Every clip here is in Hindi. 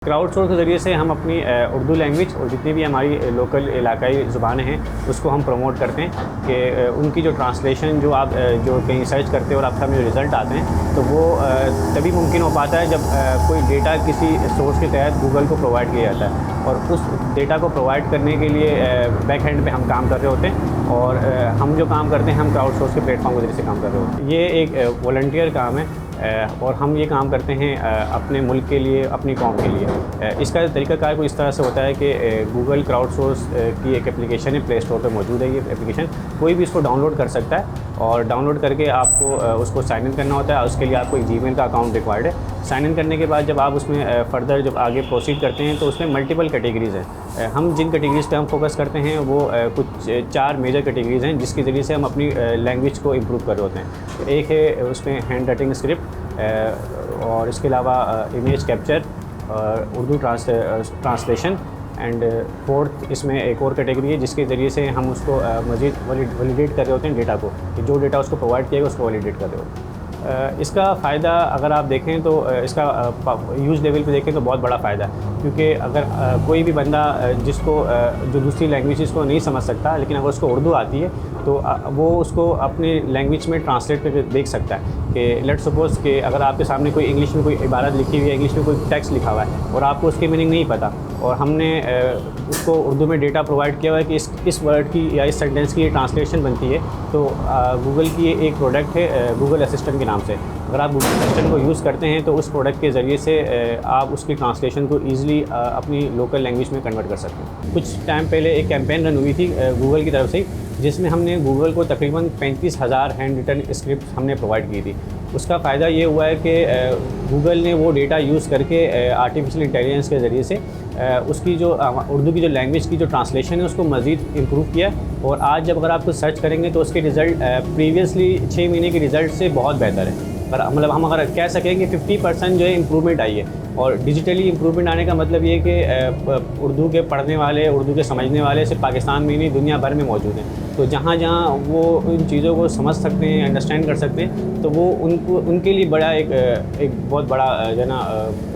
क्राउडसोर्स के ज़रिए से हम अपनी उर्दू लैंग्वेज और जितनी भी हमारी लोकल इलाकाई ज़ुबानें हैं उसको हम प्रमोट करते हैं कि उनकी जो ट्रांसलेशन जो आप जो कहीं सर्च करते हो और आपके सामने जो रिज़ल्ट आते हैं तो वो तभी मुमकिन हो पाता है जब कोई डेटा किसी सोर्स के तहत गूगल को प्रोवाइड किया जाता है और उस डेटा को प्रोवाइड करने के लिए बैक हैंड पे हम काम कर रहे होते हैं और हम जो काम करते हैं हम क्राउडसोर्स के प्लेटफॉर्म के ज़रिए से काम कर रहे होते हैं। ये एक वॉलंटियर काम है और हम ये काम करते हैं अपने मुल्क के लिए, अपनी कौम के लिए। इसका तरीक़ाकार कुछ इस तरह से होता है कि गूगल क्राउडसोर्स की एक एप्लीकेशन है, प्ले स्टोर पे मौजूद है। ये एप्लीकेशन कोई भी इसको डाउनलोड कर सकता है और डाउनलोड करके आपको उसको साइन इन करना होता है। उसके लिए आपको एक जीमेल का अकाउंट रिक्वायर्ड है। साइन इन करने के बाद जब आप उसमें फ़र्दर जब आगे प्रोसीड करते हैं तो उसमें मल्टीपल कैटेगरीज़ हैं। हम जिन कैटेगरीज़ पे हम फोकस करते हैं वो कुछ 4 मेजर कैटेगरीज़ हैं जिसके ज़रिए से हम अपनी लैंग्वेज को इम्प्रूव कर रहे होते हैं। एक है उसमें हैंड राइटिंग स्क्रिप्ट और इसके अलावा image capture, Urdu translation and fourth इसमें एक और कैटेगरी है जिसके ज़रिए से हम उसको मज़ीद वैलिडेट कर रहे होते हैं डेटा को, कि जो डेटा उसको प्रोवाइड किया गया उसको वैलिडेट कर रहे होते हैं। इसका फ़ायदा अगर आप देखें तो इसका यूज़ लेवल पे देखें तो बहुत बड़ा फ़ायदा है, क्योंकि अगर कोई भी बंदा जिसको जो दूसरी लैंग्वेज को नहीं समझ सकता लेकिन अगर उसको उर्दू आती है तो वो उसको अपनी लैंग्वेज में ट्रांसलेट करके देख सकता है। कि लेट्स सपोज़ कि अगर आपके सामने कोई इंग्लिश में कोई इबारत लिखी हुई है, इंग्लिश में कोई टेक्स्ट लिखा हुआ है और आपको उसकी मीनिंग नहीं पता और हमने उसको उर्दू में डेटा प्रोवाइड किया हुआ है कि इस वर्ड की या इस सेंटेंस की ये ट्रांसलेशन बनती है, तो गूगल की ये एक प्रोडक्ट है गूगल असिस्टेंट के नाम से। अगर आप गूगल असिस्टेंट को यूज़ करते हैं तो उस प्रोडक्ट के ज़रिए से आप उसकी ट्रांसलेशन को ईज़िली अपनी लोकल लैंग्वेज में कन्वर्ट कर सकते हैं। कुछ टाइम पहले एक कैंपेन रन हुई थी गूगल की तरफ से, जिसमें हमने गूगल को तकरीबन 35,000 हैंड रिटन स्क्रिप्ट हमने प्रोवाइड की थी। उसका फ़ायदा ये हुआ है कि गूगल ने वो डेटा यूज़ करके आर्टिफिशियल इंटेलिजेंस के ज़रिए से उसकी जो उर्दू की जो लैंग्वेज की जो ट्रांसलेशन है उसको मज़ीद इम्प्रूव किया और आज जब अगर आप कुछ सर्च करेंगे तो उसके रिज़ल्ट प्रीवियसली 6 महीने के रिज़ल्ट से बहुत बेहतर है। पर मतलब हम अगर कह सकें कि 50% जो है इम्प्रूवमेंट आई है। और डिजिटली इम्प्रूवमेंट आने का मतलब ये कि उर्दू के पढ़ने वाले, उर्दू के समझने वाले सिर्फ पाकिस्तान में नहीं दुनिया भर में मौजूद हैं। तो जहाँ जहाँ वो उन चीज़ों को समझ सकते हैं, अंडरस्टैंड कर सकते हैं, तो वो उनके लिए बड़ा एक बहुत बड़ा जो है ना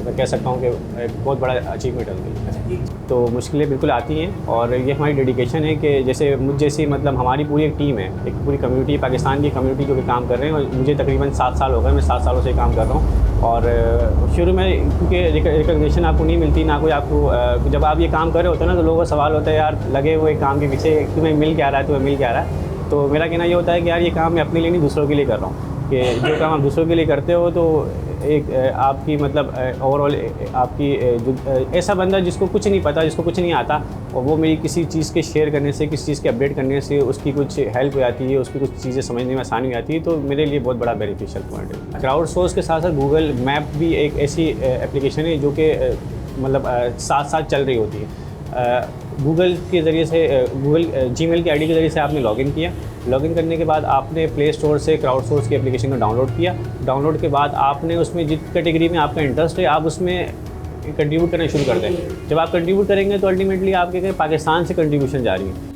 मैं कह सकता हूँ कि एक बहुत बड़ा अचीवमेंट है उनके लिए। तो मुश्किलें बिल्कुल आती हैं और ये हमारी डेडिकेशन है कि जैसे मुझ जैसी मतलब हमारी पूरी एक टीम है, एक पूरी कम्युनिटी, पाकिस्तान की कम्युनिटी जो भी काम कर रहे हैं। और मुझे तकरीबन 7 साल हो गए, मैं 7 सालों से काम कर रहा हूँ। और शुरू में क्योंकि रिकग्निशन आपको नहीं मिलती, ना कोई आपको जब आप ये काम कर रहे होते हैं ना तो लोगों का सवाल होता है यार लगे हुए काम के पीछे तुम्हें मिल क्या रहा है, तुम्हें मिल क्या रहा है। तो मेरा कहना ये होता है कि यार ये काम मैं अपने लिए नहीं दूसरों के लिए कर रहा हूँ, कि जो काम आप दूसरों के लिए करते हो तो एक आपकी मतलब ओवरऑल आपकी जो ऐसा बंदा जिसको कुछ नहीं पता, जिसको कुछ नहीं आता और वो मेरी किसी चीज़ के शेयर करने से, किसी चीज़ के अपडेट करने से उसकी कुछ हेल्प हो जाती है, उसकी कुछ चीज़ें समझने में आसानी हो जाती है, तो मेरे लिए बहुत बड़ा बेनिफिशियल पॉइंट है। क्राउड सोर्स के साथ साथ गूगल मैप भी एक ऐसी एप्लीकेशन है जो कि मतलब साथ साथ चल रही होती है। गूगल के ज़रिए से गूगल जीमेल की आईडी के ज़रिए से आपने लॉगिन किया। लॉगिन करने के बाद आपने प्ले स्टोर से क्राउडसोर्स की एप्लीकेशन को डाउनलोड किया। डाउनलोड के बाद आपने उसमें जिस कैटेगरी में आपका इंटरेस्ट है आप उसमें कंट्रीब्यूट करना शुरू कर दें। जब आप कंट्रीब्यूट करेंगे तो अल्टीमेटली आपके पाकिस्तान से कंट्रीब्यूशन जा रही है।